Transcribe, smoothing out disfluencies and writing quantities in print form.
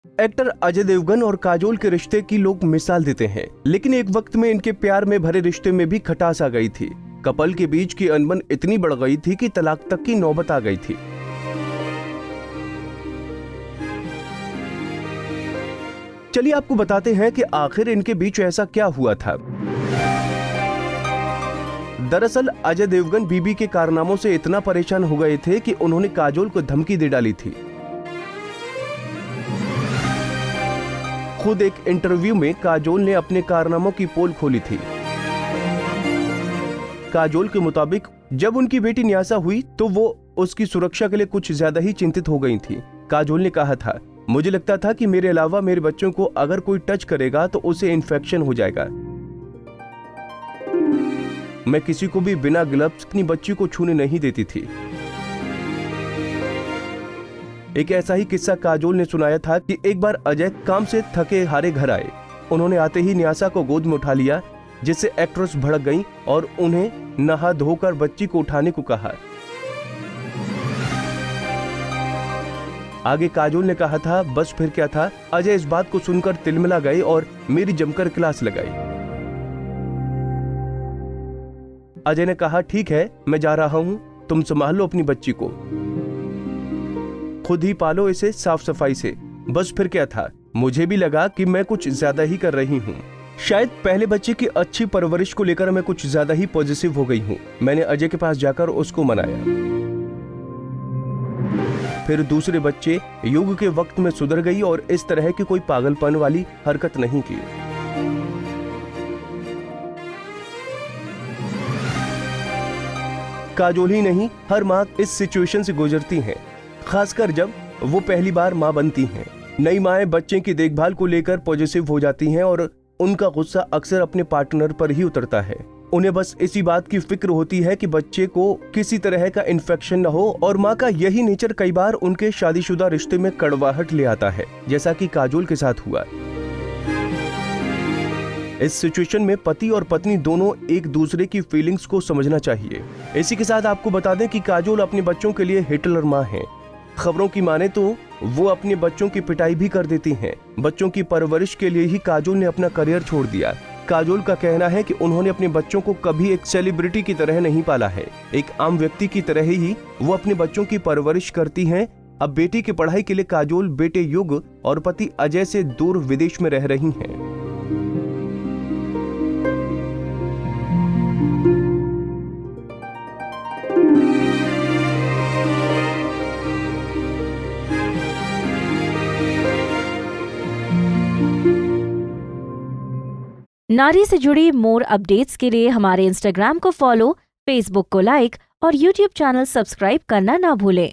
Actor Ajay Devgan और काजोल के रिश्ते की लोग मिसाल देते हैं, लेकिन एक वक्त में इनके प्यार में भरे रिश्ते में भी खटास आ गई थी। कपल के बीच की अनबन इतनी बढ़ गई थी कि तलाक तक की नौबत आ गई थी। चलिए आपको बताते हैं कि आखिर इनके बीच ऐसा क्या हुआ था। दरअसल अजय देवगन बीबी के कारनामों से इतना परेशान हो गए थे कि उन्होंने काजोल को धमकी दे डाली थी। खुद एक इंटरव्यू में काजोल ने अपने कारनामों की पोल खोली थी। काजोल के मुताबिक जब उनकी बेटी न्यासा हुई तो वो उसकी सुरक्षा के लिए कुछ ज्यादा ही चिंतित हो गई थी। काजोल ने कहा था, मुझे लगता था कि मेरे अलावा मेरे बच्चों को अगर कोई टच करेगा तो उसे इन्फेक्शन हो जाएगा। मैं किसी को भी बिना ग्लव्स अपनी बच्ची को छूने नहीं देती थी। एक ऐसा ही किस्सा काजोल ने सुनाया था कि एक बार अजय काम से थके हारे घर आए। उन्होंने आते ही न्यासा को गोद में उठा लिया, जिससे एक्ट्रेस भड़क गईं और उन्हें नहा धोकर बच्ची को उठाने को कहा। आगे काजोल ने कहा था, बस फिर क्या था। अजय इस बात को सुनकर तिलमिला गए और मेरी जमकर क्लास लगाई। अजय ने कहा, ठीक है मैं जा रहा हूं, तुम संभाल लो अपनी बच्ची को, खुद ही पालो इसे साफ सफाई से। बस फिर क्या था। मुझे भी लगा कि मैं कुछ ज्यादा ही कर रही हूँ। शायद पहले बच्चे की अच्छी परवरिश को लेकर मैं कुछ ज्यादा ही पॉजिटिव हो गई हूँ। मैंने अजय के पास जाकर उसको मनाया। फिर दूसरे बच्चे युग के वक्त में सुधर गई और इस तरह की कोई पागलपन वाली हरकत नहीं की। काजोल ही नहीं, हर माँ इस सिचुएशन से गुजरती हैं, खासकर जब वो पहली बार माँ बनती हैं। नई माएं बच्चे की देखभाल को लेकर पॉजिटिव हो जाती हैं और उनका गुस्सा अक्सर अपने पार्टनर पर ही उतरता है। उन्हें बस इसी बात की फिक्र होती है कि बच्चे को किसी तरह का इन्फेक्शन न हो, और माँ का यही नेचर कई बार उनके शादीशुदा रिश्ते में कड़वाहट ले आता है, जैसा कि काजोल के साथ हुआ। इस सिचुएशन में पति और पत्नी दोनों एक दूसरे की फीलिंग्स को समझना चाहिए। इसी के साथ आपको बता दें कि काजोल अपने बच्चों के लिए हिटलर माँ है। खबरों की माने तो वो अपने बच्चों की पिटाई भी कर देती हैं। बच्चों की परवरिश के लिए ही काजोल ने अपना करियर छोड़ दिया। काजोल का कहना है कि उन्होंने अपने बच्चों को कभी एक सेलिब्रिटी की तरह नहीं पाला है, एक आम व्यक्ति की तरह ही वो अपने बच्चों की परवरिश करती हैं। अब बेटी की पढ़ाई के लिए काजोल बेटे युग और पति अजय से दूर विदेश में रह रही हैं। नारी से जुड़ी मोर अपडेट्स के लिए हमारे इंस्टाग्राम को फॉलो, फेसबुक को लाइक और यूट्यूब चैनल सब्सक्राइब करना ना भूलें।